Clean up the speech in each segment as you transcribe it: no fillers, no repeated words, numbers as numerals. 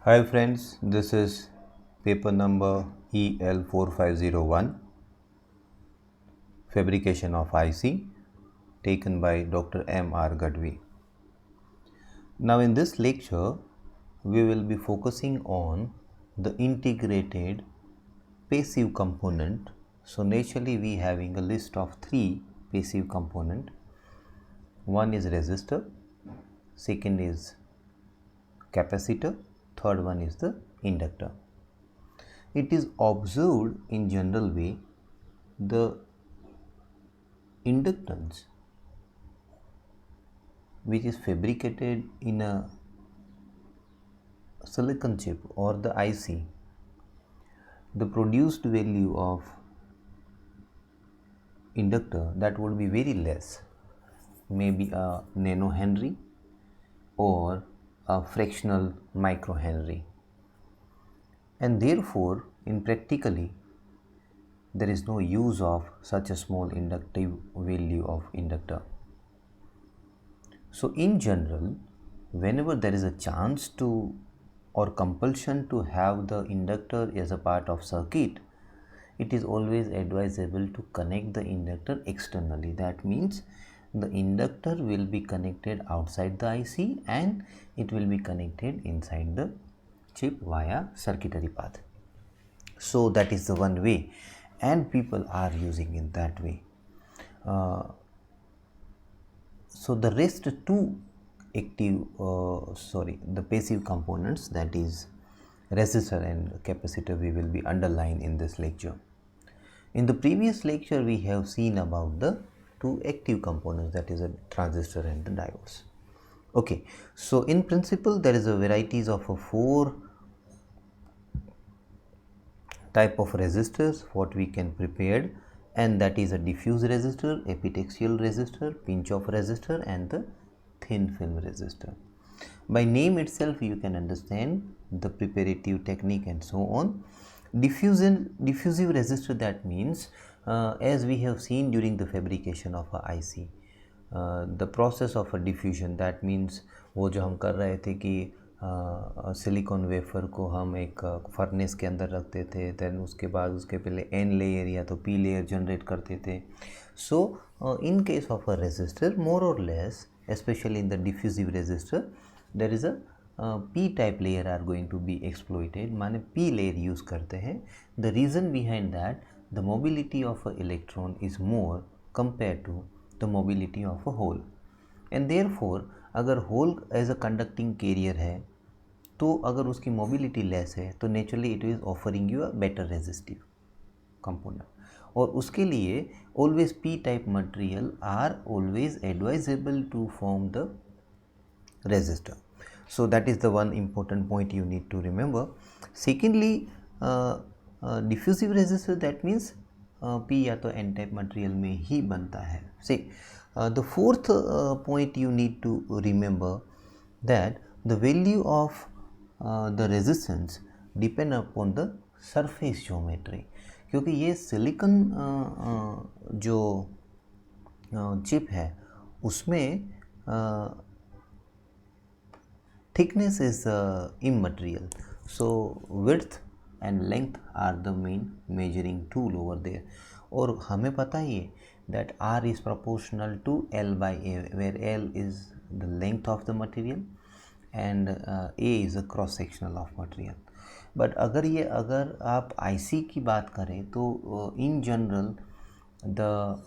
Hi friends, this is paper number EL4501, Fabrication of IC, taken by Dr. M.R. Gadvi. Now in this lecture, we will be focusing on the integrated passive component. So naturally we having a list of three passive component. One is resistor, second is capacitor, third one is the inductor. It is observed in general way the inductance which is fabricated in a silicon chip or the IC, the produced value of inductor that would be very less, maybe a nanohenry or a fractional microhenry, and therefore in practically there is no use of such a small inductive value of inductor. So in general, whenever there is a chance to or compulsion to have the inductor as a part of circuit, it is always advisable to connect the inductor externally. That means the inductor will be connected outside the IC and it will be connected inside the chip via circuitry path. So that is the one way, and people are using it that way. So the rest two the passive components, that is resistor and capacitor, we will be underlined in this lecture. In the previous lecture we have seen about the two active components, that is a transistor and the diodes. Okay, so in principle there is a varieties of four type of resistors what we can prepare, and that is a diffuse resistor, epitaxial resistor, pinch off resistor and the thin film resistor. By name itself you can understand the preparative technique and so on. Diffusive resistor, that means as we have seen during the fabrication of a IC, the process of a diffusion, that means वो जो हम कर रहे थे कि silicon wafer को हम एक फर्नेस के अंदर रखते थे, देन उसके बाद उसके पहले एन लेयर या तो पी लेयर जनरेट करते थे. So in case of a resistor, more or less, especially in the diffusive resistor, there is a p type layer are going to be exploited, माने p layer use करते हैं. The reason behind that, the mobility of a electron is more compared to the mobility of a hole, and therefore अगर hole as a conducting carrier है तो अगर उसकी mobility less है तो naturally it is offering you a better resistive component, और उसके लिए always p type material are always advisable to form the resistor. So that is the one important point you need to remember. Secondly, diffusive resistor, that means p या तो n type material में ही बनता है. See, the fourth point you need to remember that the value of the resistance depend upon the surface geometry, क्योंकि ये silicon जो chip है उसमें thickness is immaterial, so width and length are the main measuring tool over there. और हमें पता ही है that R is proportional to L by A, where L is the length of the material and A is a cross sectional of material. But अगर आप IC की बात करें तो in general the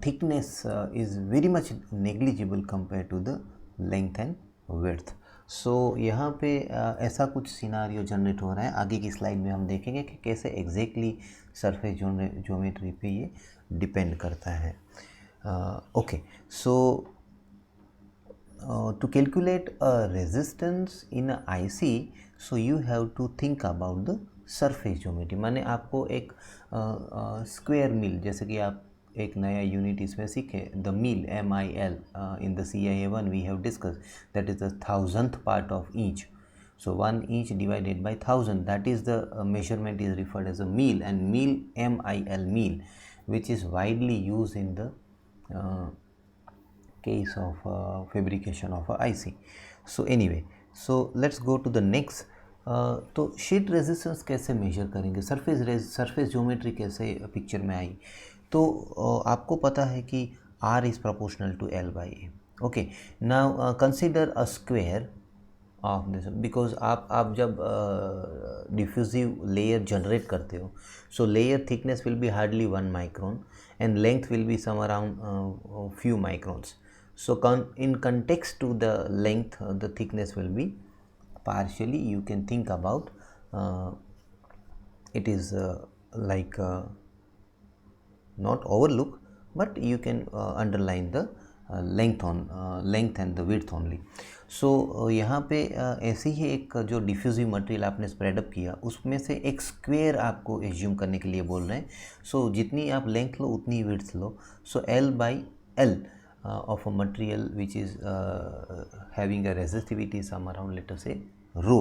thickness is very much negligible compared to the length and width. सो यहाँ पे ऐसा कुछ सिनारियो जनरेट हो रहा है. आगे की स्लाइड में हम देखेंगे कि कैसे एग्जैक्टली सरफेस ज्योमेट्री पे ये डिपेंड करता है. Okay, so to calculate a resistance in a IC, so you have to think about the surface geometry. माने आपको एक स्क्वायर मिल, जैसे कि आप एक नया यूनिट इसमें सीखे, the mil MIL in the CIA1 we have discussed, that is the 1000th part of inch. So 1 inch divided by 1000, that is the measurement is referred as a meal, and meal MIL meal, which is widely used in the case of fabrication of a IC. So anyway, so let's go to the next. तो sheet resistance कैसे measure करेंगे, surface geometry कैसे picture में आई। तो आपको पता है कि R is proportional to L by A. Okay, now consider a square of this, because आप जब डिफ्यूजिव लेयर जनरेट करते हो, so layer thickness will be hardly 1 micron and length will be some around few microns. So in context to the length, the thickness will be partially, you can think about it is like not overlook, but you can underline the length and the width only. सो यहाँ पे ऐसे ही एक जो diffusive material आपने spread up किया, उसमें से एक स्क्वायर आपको एज्यूम करने के लिए बोल रहे हैं। सो जितनी आप लेंथ लो उतनी width low. So L by L of a material which is having a resistivity some around, let us say, rho,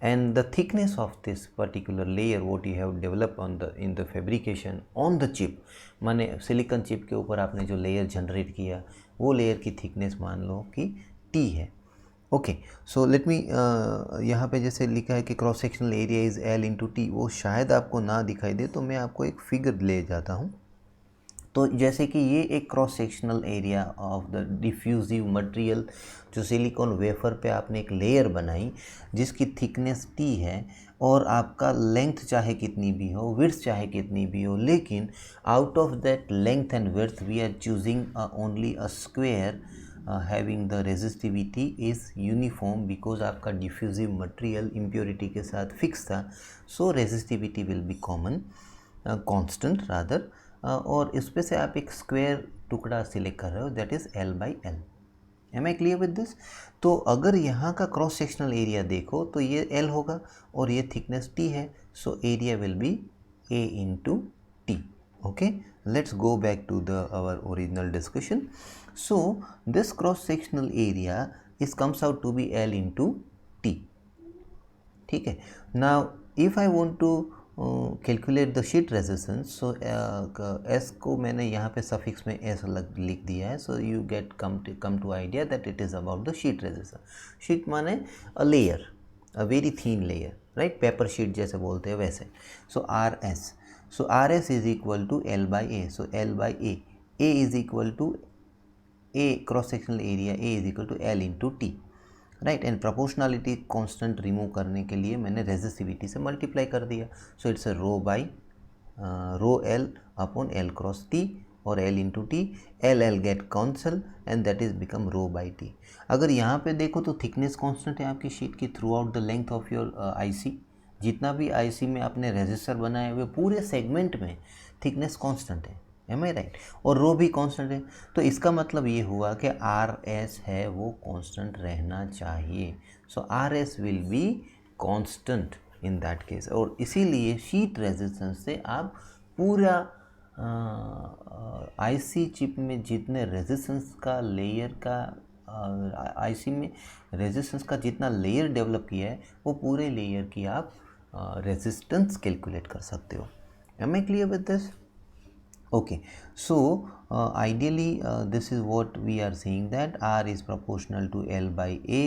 and the thickness of this particular layer what you have developed on the in the fabrication on the chip, माने silicon chip के ऊपर आपने जो layer generate किया वो layer की thickness मान लो कि T है। ओके, सो लेट मी, यहाँ पे जैसे लिखा है कि cross sectional area is L into T, वो शायद आपको ना दिखाई दे, तो मैं आपको एक फिगर ले जाता हूँ। तो जैसे कि ये एक cross sectional area of the diffusive material, जो सिलिकॉन वेफर पे आपने एक लेयर बनाई जिसकी थिकनेस T है, और आपका लेंथ चाहे कितनी भी हो, विड्थ चाहे कितनी भी हो, लेकिन out of that length and width we are choosing only a square having the resistivity is uniform, because आपका डिफ्यूजिव मटेरियल इम्प्योरिटी के साथ फिक्स था। So resistivity will be common, constant rather, और इस पे से आप एक स्क्वायर टुकड़ा सिलेक्ट कर रहे हो, that is L by L। Am I clear with this? तो अगर यहाँ का क्रॉस सेक्शनल एरिया देखो तो ये L होगा और ये थिकनेस T है, so area will be A into T। Okay, let's go back to our original discussion. So this cross sectional area comes out to be L into T. ठीक है। Now if I want to calculate the sheet resistance, so S को मैंने यहाँ पे suffix में S लिख दिया है, so you come to idea that it is about the sheet resistance. Sheet माने a layer, a very thin layer, right? Paper sheet जैसे बोलते हैं वैसे। So RS, so RS is equal to L by A, so L by A is equal to A cross sectional area, A is equal to L into T, right. And proportionality constant remove करने के लिए मैंने resistivity से multiply कर दिया, so it's a rho by rho L upon L cross T, और L into T, L get cancel and that is become rho by T। अगर यहाँ पे देखो तो थिकनेस कांस्टेंट है आपकी शीट की through out the length of your IC, जितना भी IC में आपने रेजिस्टर बनाए हुए पूरे सेगमेंट में थिकनेस कांस्टेंट है, एम आई राइट, और रो भी कांस्टेंट है। तो इसका मतलब ये हुआ कि RS है वो कांस्टेंट रहना चाहिए, सो RS will be constant in that case. और इसीलिए शीट रेजिस्टेंस से आप पूरा IC चिप में जितने रेजिस्टेंस का लेयर का IC में रेजिस्टेंस का जितना लेयर डेवलप किया है वो पूरे लेयर की आप रेजिस्टेंस कैलकुलेट कर सकते हो। Am I clear with this? Okay, so ideally this is what we are seeing, that R is proportional to L by A,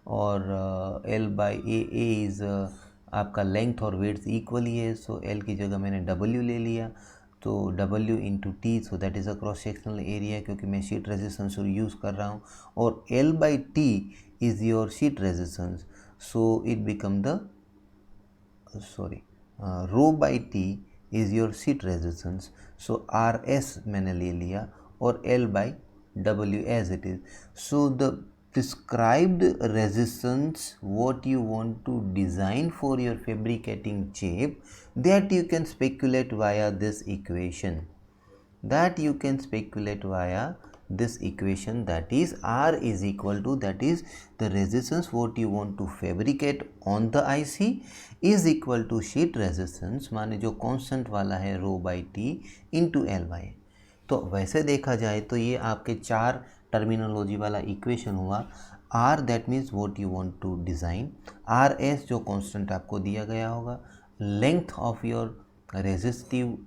और L by A is आपका लेंथ और विड्थ इक्वली है, सो L की जगह मैंने W ले लिया, तो W into T, so that is a cross sectional area, क्योंकि मैं शीट रेजिस्टेंस यूज़ कर रहा हूँ, और L by T is your sheet resistance, so it become the rho by T is your sheet resistance, so RS मैंने ले लिया और L by W as it is. So the prescribed resistance what you want to design for your fabricating chip, that you can speculate via this equation, that is R is equal to, that is the resistance what you want to fabricate on the IC is equal to sheet resistance, माने जो constant वाला है rho by T into L by. तो वैसे देखा जाए तो ये आपके 4 टर्मिनोलॉजी वाला इक्वेशन हुआ। R that means what you want to design, RS जो कांस्टेंट आपको दिया गया होगा, length of your resistive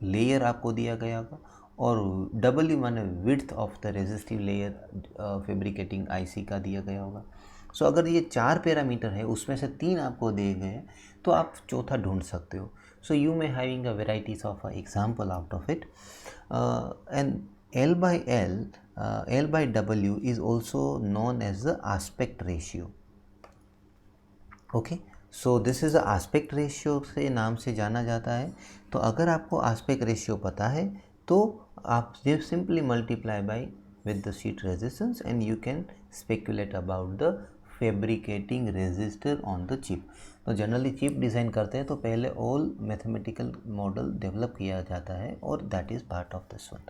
layer आपको दिया गया होगा, और W माने width of the resistive layer fabricating IC का दिया गया होगा। सो अगर ये 4 पैरामीटर है, उसमें से 3 आपको दिए गए हैं, तो आप चौथा ढूंढ सकते हो। So you may having a varieties of example out of it, and L by W is also known as the aspect ratio. Okay, so this is aspect ratio से नाम से जाना जाता है। तो अगर आपको आस्पेक्ट रेशियो पता है तो आप simply multiply by with the sheet resistance and you can speculate about the fabricating resistor on the chip. तो जनरली चिप डिज़ाइन करते हैं तो पहले ऑल मैथमेटिकल मॉडल डेवलप किया जाता है और that is part of this one.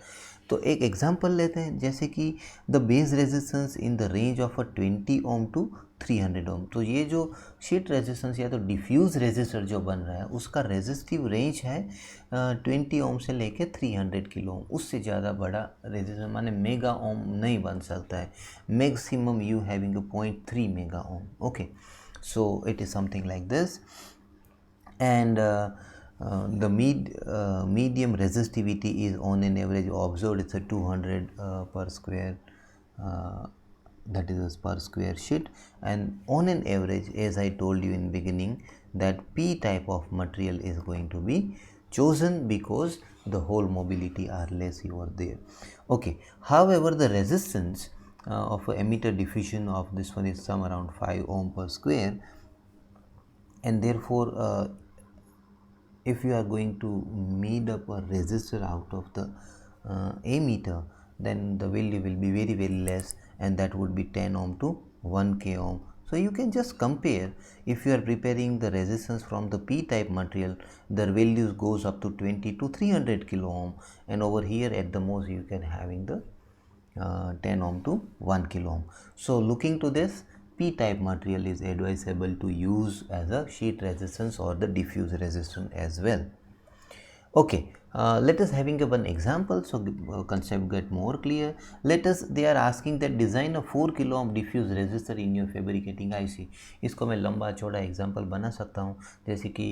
तो एक एग्जांपल लेते हैं, जैसे कि the base resistance in the range of 20 ohm to 300 ohm. तो ये जो शीट रेजिस्टेंस या तो डिफ्यूज़ रेजिस्टर जो बन रहा है उसका रेजिस्टिव रेंज है 20 ओम से लेके 300 किलो ओम। उससे ज़्यादा बड़ा रेजिस्टेंस माने मेगा ओम नहीं बन सकता है। Maximum you having 0.3 mega ohm. Okay, so it is something like this, and the medium resistivity is on an average observed, it's a 200 per square, that is per square sheet, and on an average, as I told you in beginning, that P type of material is going to be chosen because the whole mobility are less over there. Okay, however, the resistance of a emitter diffusion of this one is some around 5 ohm per square, and therefore if you are going to made up a resistor out of the emitter, then the value will be very very less, and that would be 10 ohm to 1 k ohm. So you can just compare. If you are preparing the resistance from the P type material, the values goes up to 20 to 300 kilo ohm, and over here at the most you can having the 10 ohm to 1 kilo ohm. So looking to this, P type material is advisable to use as a sheet resistance or the diffuse resistance as well. Okay, let us having one example so concept get more clear. They are asking that design a 4 kilo ohm diffuse resistor in your fabricating IC. इसको मैं लंबा चौड़ा example बना सकता हूँ, जैसे कि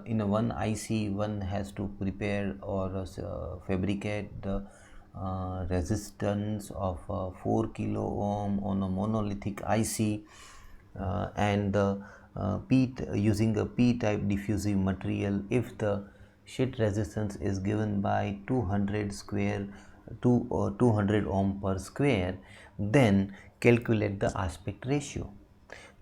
in a one IC one has to prepare or fabricate the resistance of 4 kilo ohm on a monolithic IC, and the using a P type diffusive material. If the sheet resistance is given by 200 ohm per square, then calculate the aspect ratio.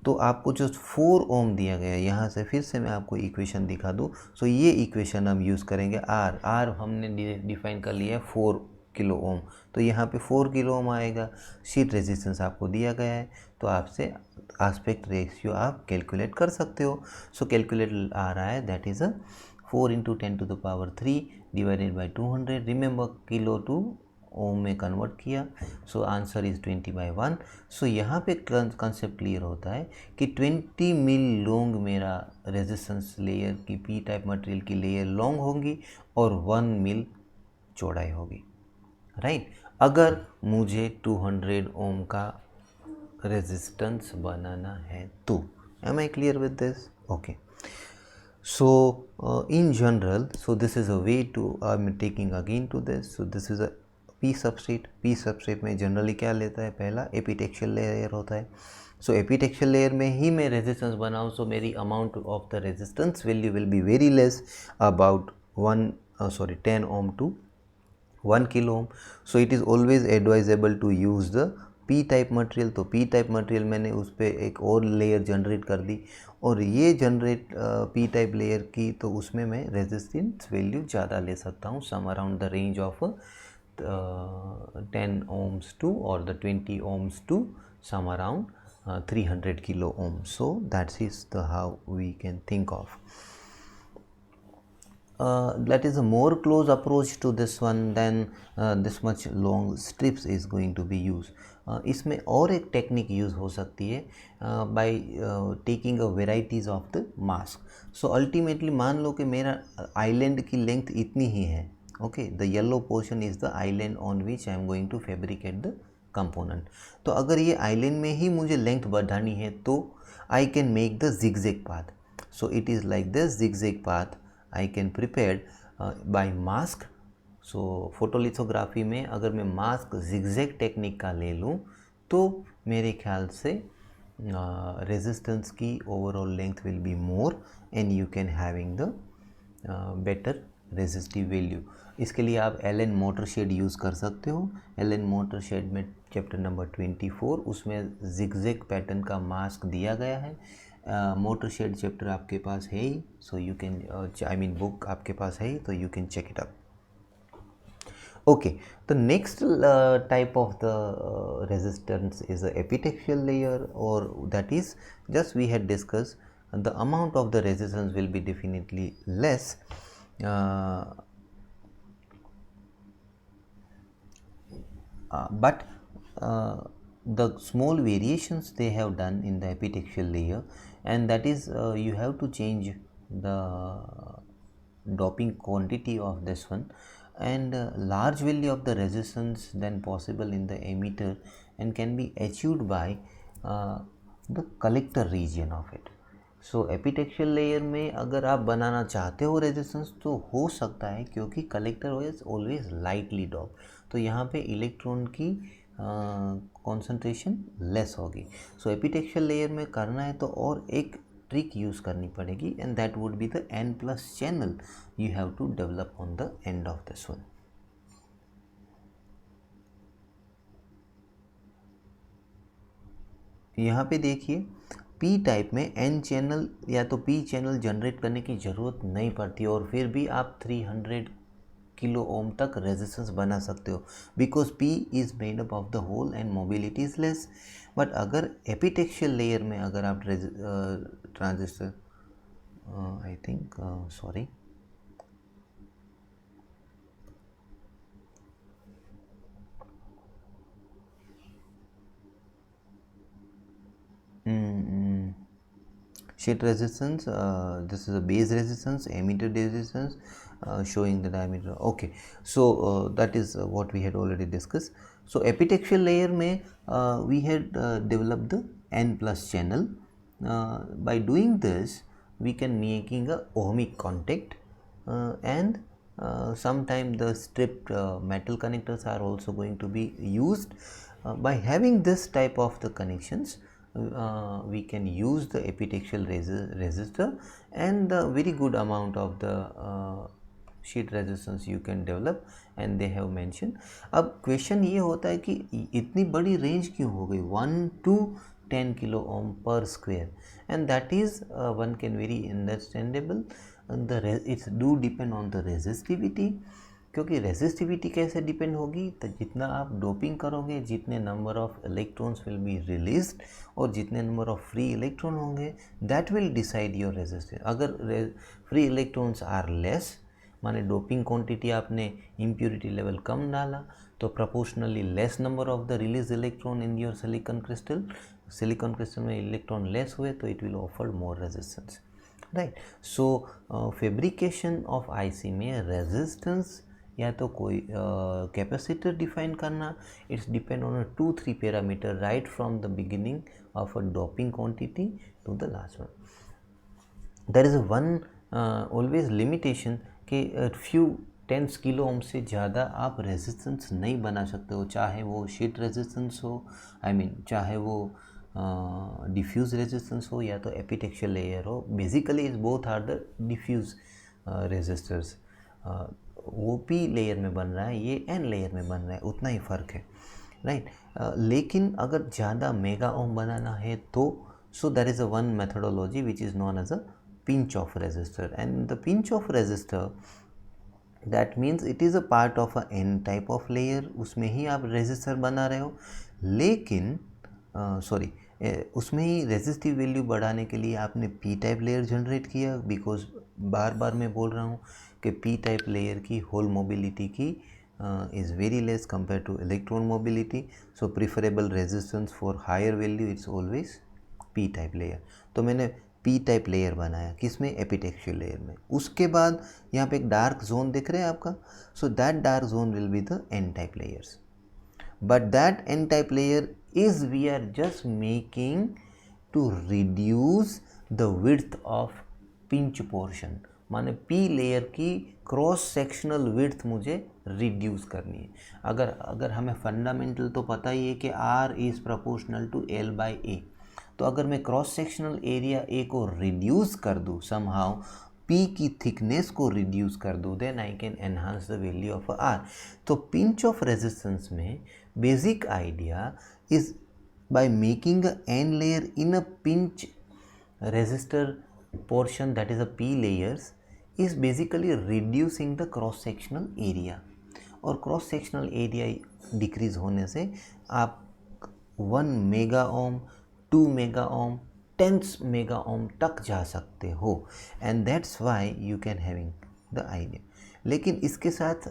तो आपको जो 4 ओम दिया गया है, यहाँ से फिर से मैं आपको इक्वेशन दिखा दूँ। सो ये इक्वेशन हम यूज़ करेंगे आर हमने डिफाइन कर लिया है 4 किलो ओम, तो यहाँ पे 4 किलो ओम आएगा। शीट रेजिस्टेंस आपको दिया गया है, तो आपसे आस्पेक्ट रेशियो आप कैलकुलेट कर सकते हो। सो कैलकुलेट आ रहा है, that is 4 × 10⁻³ divided by 200। Remember kilo to ohm में कन्वर्ट किया, सो आंसर इज़ 20/1। सो यहाँ पे कंसेप्ट क्लियर होता है कि 20 मिल लॉन्ग मेरा रेजिस्टेंस लेयर की पी टाइप मटेरियल की लेयर लॉन्ग होगी और 1 मिल चौड़ाई होगी, राइट। अगर मुझे 200 ओम का रेजिस्टेंस बनाना है तो, am I clear with this? Okay, so in general, so this is a way to I'm taking again to this. So this is a P substrate में जनरली क्या लेता है, पहला एपिटेक्शियल लेयर होता है। सो एपिटेक्शियल लेयर में ही मैं रेजिस्टेंस बनाऊँ, सो मेरी amount of the resistance value will be very less, about 10 ohm to 1 kilo ohm. So it is always advisable to use the p type material. तो पी टाइप मटेरियल मैंने उस पर एक और लेयर जनरेट कर दी, और ये जनरेट पी टाइप लेयर की, तो उसमें मैं रेजिस्टेंस वैल्यू ज़्यादा ले सकता हूँ, some around the range of 10 ohms to or the 20 ohms to some around 300 kilo ohms. So that is the how we can think of. That is a more close approach to this one, then this much long strips is going to be used. इसमें और एक technique use हो सकती है by taking a varieties of the mask. So ultimately मान लो कि मेरा island की लेंथ इतनी ही है, okay, the yellow portion is the island on which I am going to fabricate the component. तो अगर ये आइलैंड में ही मुझे लेंथ बढ़ानी है तो I can make the zigzag path. So it is like this zigzag path, I can prepared by mask. So photolithography में अगर मैं मास्क जिगजैग टेक्निक का ले लूँ तो मेरे ख्याल से रेजिस्टेंस की overall length will be more and you can having the better resistive value. इसके लिए आप एलन मोटर शेड यूज़ कर सकते हो. एलन मोटर शेड में चैप्टर नंबर 24 उसमें जिगजैग पैटर्न का मास्क दिया गया है. मोटर शेड चैप्टर आपके पास है ही, so you can I mean book आपके पास है ही, तो you can check it up. Okay, the next type of the resistance is a epitaxial layer, or that is just we had discussed the amount of the resistance will be definitely less. But the small variations they have done in the epitaxial layer, and that is you have to change the doping quantity of this one, and large value of the resistance than possible in the emitter and can be achieved by the collector region of it. So epitaxial layer में अगर आप बनाना चाहते हो resistance तो हो सकता है, क्योंकि कलेक्टर इज ऑलवेज लाइटली डॉप, तो यहाँ पे इलेक्ट्रॉन की कॉन्सेंट्रेशन लेस होगी. सो एपिटेक्शियल लेयर में करना है तो और एक ट्रिक यूज़ करनी पड़ेगी, and that would be the n plus channel you have to develop on the end of this one. यहाँ पे देखिए पी टाइप में एन चैनल या तो पी चैनल जनरेट करने की ज़रूरत नहीं पड़ती, और फिर भी आप 300 किलो ओम तक रेजिस्टेंस बना सकते हो, because p is made up of the hole and mobility is less. But अगर एपिटेक्शियल लेयर में अगर आप transistor I think sorry sheet resistance, this is a base resistance, emitter resistance, showing the diameter. Okay, so that is what we had already discussed. So epitaxial layer में we had developed the n plus channel. By doing this we can making a ohmic contact, and sometime the stripped metal connectors are also going to be used. By having this type of the connections, we can use the epitaxial resistor, and the very good amount of the sheet resistance you can develop, and they have mentioned. अब question ये होता है कि इतनी बड़ी range क्यों हो गई 1 to 10 किलो ओम पर square, and that is one can very understandable. It's do depend on the resistivity, क्योंकि रेजिस्टिविटी कैसे डिपेंड होगी, तो जितना आप डोपिंग करोगे जितने number of electrons will be released और जितने नंबर ऑफ फ्री इलेक्ट्रॉन होंगे that will decide your resistance. अगर फ्री इलेक्ट्रॉन्स आर लेस, माने डोपिंग क्वांटिटी आपने इम्प्योरिटी लेवल कम डाला, तो proportionally less number of the release electron in your silicon crystal. Silicon crystal में electron less हुए तो it will offer more resistance, right. So fabrication of IC में resistance या तो कोई कैपेसिटर डिफाइन करना, it's depend on 2-3 parameter right from the beginning of a doping quantity to the last one. There is one always limitation कि few 10 kilo ohm से ज़्यादा आप resistance नहीं बना सकते हो, चाहे वो शीट रेजिस्टेंस हो, आई मीन चाहे वो डिफ्यूज़ रेजिस्टेंस हो या तो एपिटेक्शियल लेयर हो. Basically is both are the diffuse resistors. वो पी लेयर में बन रहा है, ये एन लेयर में बन रहा है, उतना ही फ़र्क है, राइट. लेकिन अगर ज़्यादा मेगा ओम बनाना है तो so that is a one methodology which is known as a pinch of resistor, and the pinch of resistor that means it is a part of a n type of layer. उसमें ही आप resistor बना रहे हो, लेकिन उसमें ही resistive value बढ़ाने के लिए आपने पी टाइप लेयर जनरेट किया, बिकॉज बार बार मैं बोल रहा हूँ कि पी टाइप लेयर की होल मोबिलिटी की is very less compare to electron mobility. So preferable resistance for higher value it's always p type layer. तो मैंने पी टाइप लेयर बनाया, किसमें, एपिटेक्शियल लेयर में. उसके बाद यहाँ पे एक डार्क जोन दिख रहा है आपका, so that dark zone will be the n type layers. But that n-type layer is we are just making to reduce the width of pinch portion. माने पी लेयर की क्रॉस सेक्शनल विड्थ मुझे reduce करनी है। अगर हमें fundamental तो पता ही है कि R is proportional to L/A, तो अगर मैं क्रॉस सेक्शनल एरिया A को रिड्यूस कर दूँ, समहाउ P की थिकनेस को रिड्यूस कर दूँ, then I can enhance the value of R। तो पिंच ऑफ रेजिस्टेंस में basic idea is by making a n layer in a pinch resistor portion, that is a p layers, is basically reducing the cross sectional area, और cross sectional area decrease होने से आप 1 mega ohm, 2 mega ohm, 10 mega ohm तक जा सकते हो, and that's why you can having the idea. लेकिन इसके साथ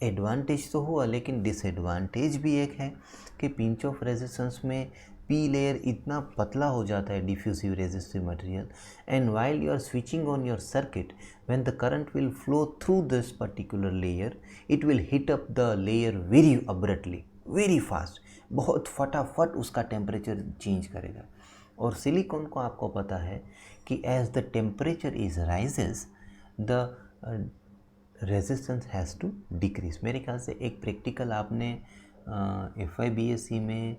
एडवांटेज तो हुआ, लेकिन डिसएडवांटेज भी एक है कि पिंच ऑफ रेजिस्टेंस में पी लेयर इतना पतला हो जाता है, diffusive resistive material, and while you are switching on your circuit, when the current will flow through this particular layer, it will hit up the layer very abruptly, very fast, बहुत फटाफट उसका temperature change करेगा। और silicon को आपको पता है कि as the temperature is rises the resistance has to decrease. मेरे ख्याल से एक प्रैक्टिकल आपने FIBSc में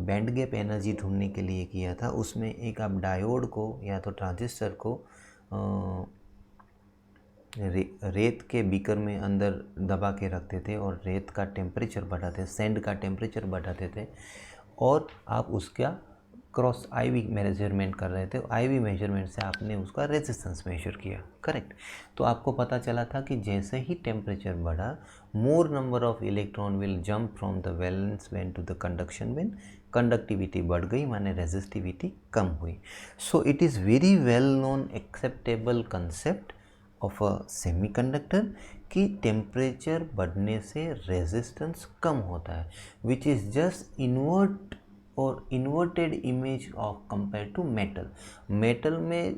बैंड गैप एनर्जी ढूंढने के लिए किया था, उसमें एक आप डायोड को या तो ट्रांजिस्टर को रेत के बीकर में अंदर दबा के रखते थे और रेत का टेम्परेचर बढ़ाते, सैंड का टेम्परेचर बढ़ाते थे, और आप उसका क्रॉस IV मेजरमेंट कर रहे थे। IV मेजरमेंट से आपने उसका रेजिस्टेंस मेजर किया, करेक्ट। तो आपको पता चला था कि जैसे ही टेम्परेचर बढ़ा, more number of electron will jump from the valence band to the conduction band, conductivity बढ़ गई, माने रेजिस्टिविटी कम हुई। So it is very well known acceptable concept of a semiconductor कि टेम्परेचर बढ़ने से रेजिस्टेंस कम होता है, विच इज़ जस्ट इन्वर्ट और inverted image of compare to metal. Metal में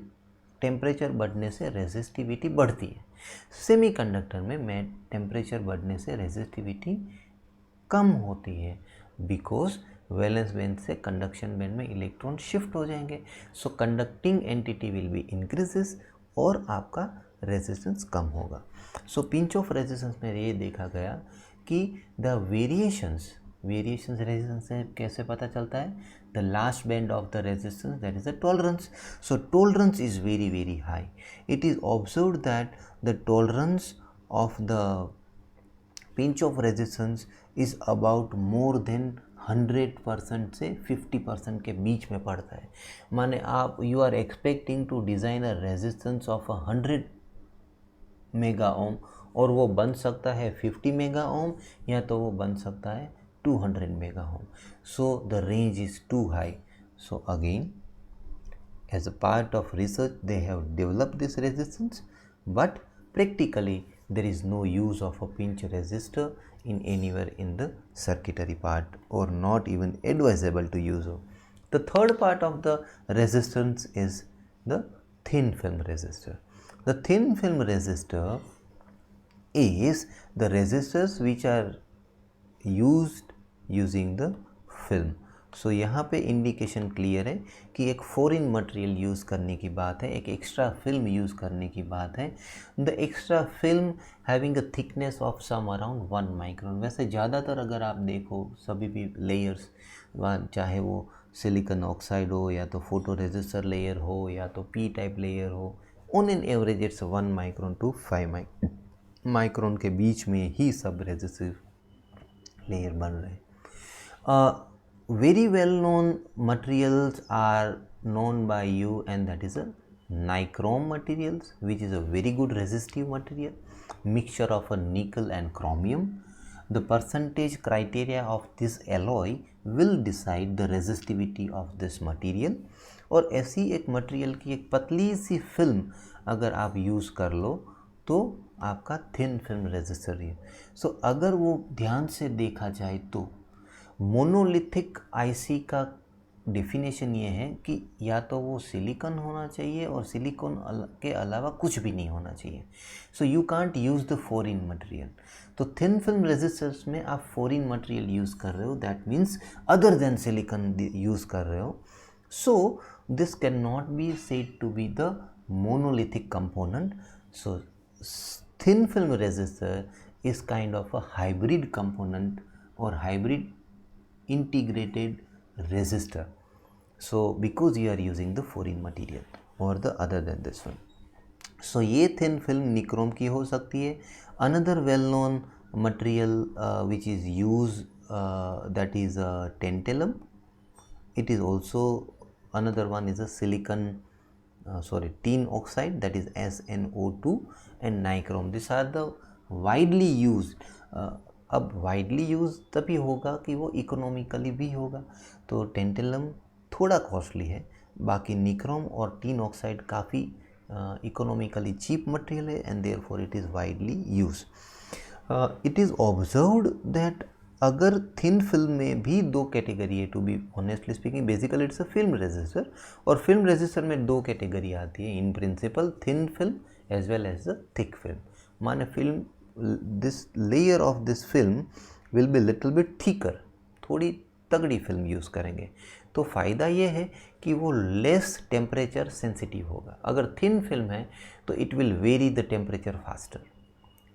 टेम्परेचर बढ़ने से रेजिस्टिविटी बढ़ती है, सेमीकंडक्टर में टेम्परेचर बढ़ने से रेजिस्टिविटी कम होती है, बिकॉज वैलेंस बैंड से कंडक्शन बैंड में इलेक्ट्रॉन शिफ्ट हो जाएंगे। So conducting entity will be increases और आपका रेजिस्टेंस कम होगा। सो पिंच ऑफ रेजिस्टेंस में ये देखा गया कि द वेरिएशंस रेजिस्टेंस से कैसे पता चलता है, the last band of the resistance, that is the tolerance. So tolerance is very very high. It is observed that the tolerance of the pinch of resistance is about more than 100% से 50% के बीच में पड़ता है। माने आप you are expecting to design a resistance of 100 mega ohm, और वो बन सकता है 50 मेगा ओम, या तो वो बन सकता है 200 mega ohm. So the range is too high. So again, as a part of research, they have developed this resistance, but practically there is no use of a pinch resistor in anywhere in the circuitry part, or not even advisable to use. The third part of the resistance is the thin film resistor. The thin film resistor is the resistors which are used using the film. सो यहाँ पे indication clear है कि एक foreign material use करने की बात है, एक एक्स्ट्रा फिल्म यूज़ करने की बात है। The extra film having a thickness of some around 1 micron. वैसे ज़्यादातर अगर आप देखो सभी भी लेयर्स, चाहे वो सिलिकॉन ऑक्साइड हो, या तो फोटो रेजिस्टर लेयर हो, या तो पी टाइप लेयर हो, on an average it's 1 micron to 5 micron के बीच में ही सब रेजिस्टिव लेयर बन रहे हैं। Very well known materials are known by you, and that is a nichrome materials, which is a very good resistive material, mixture of a nickel and chromium. The percentage criteria of this alloy will decide the resistivity of this material. और ऐसी एक material की एक पतली सी film अगर आप use कर लो तो आपका थिन फिल्म रेजिस्टर है। सो अगर वो ध्यान से देखा जाए तो मोनोलिथिक आईसी का डेफिनेशन ये है कि या तो वो सिलिकॉन होना चाहिए और सिलिकॉन के अलावा कुछ भी नहीं होना चाहिए। So you can't use the foreign material. तो थिन फिल्म रेजिस्टर्स में आप फॉरेन मटेरियल यूज़ कर रहे हो, that means other than silicon use कर रहे हो। So this can not be said to be the monolithic component. So thin film resistor is kind of a hybrid component or hybrid integrated resistor. So because you are using the foreign material or the other than this one. So ये thin film nichrome की हो सकती है. Another well known material which is used that is tantalum. It is also another one is a silicon tin oxide, that is SnO2 and nichrome. These are the widely used. अब widely use तभी होगा कि वो economically भी होगा. तो tantalum थोड़ा costly है, बाकी निक्रोम और टीन ऑक्साइड काफ़ी इकोनॉमिकली चीप मटेरियल है and therefore it is widely use. It is observed that अगर थिन फिल्म में भी दो कैटेगरी है, to be honestly speaking basically it's a film resistor, और फिल्म रेजिस्टर में दो कैटेगरी आती है in principle, thin film as well as the thick film. माने film this layer of this film will be little bit thicker, थोड़ी तगड़ी film use करेंगे. तो फ़ायदा ये है कि वो लेस टेम्परेचर सेंसिटिव होगा. अगर थिन फिल्म है तो it will very the temperature faster.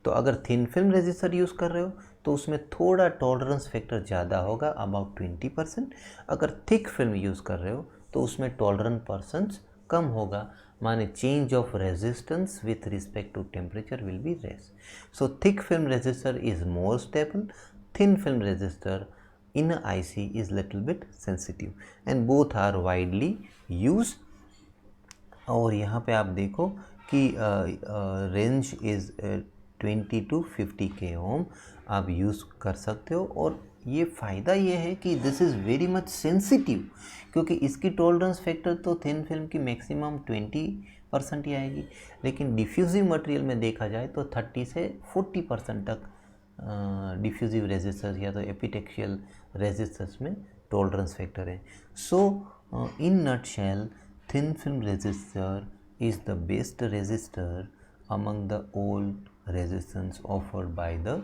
तो अगर थिन फिल्म रेजिस्टर यूज़ कर रहे हो तो उसमें थोड़ा टॉलरेंस फैक्टर ज़्यादा होगा, अबाउट 20%. अगर थिक फिल्म यूज़ कर रहे हो तो उसमें टॉलरेंस परसेंट कम होगा, माने change of resistance with respect to temperature will be less. So thick film resistor is more stable, thin film resistor in a IC is little bit sensitive and both are widely used. और यहाँ पे आप देखो कि range is 20 to 50 k ओम आप use कर सकते हो. और ये फ़ायदा ये है कि this is very much sensitive, क्योंकि इसकी टॉलरेंस फैक्टर तो थिन फिल्म की मैक्सिमम 20% ही आएगी, लेकिन डिफ्यूजिव मटेरियल में देखा जाए तो 30 से 40% तक डिफ्यूजिव रेजिस्टर्स या तो एपिटेक्शियल रेजिस्टर्स में टॉलरेंस फैक्टर है. So in nutshell thin film resistor is the best resistor among the all resistance offered by the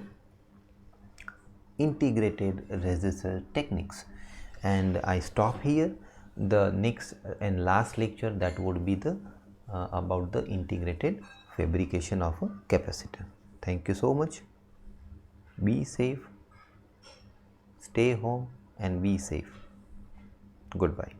integrated resistor techniques. And I stop here. The next and last lecture that would be the about the integrated fabrication of a capacitor. Thank you so much. Be safe, stay home and be safe. Goodbye.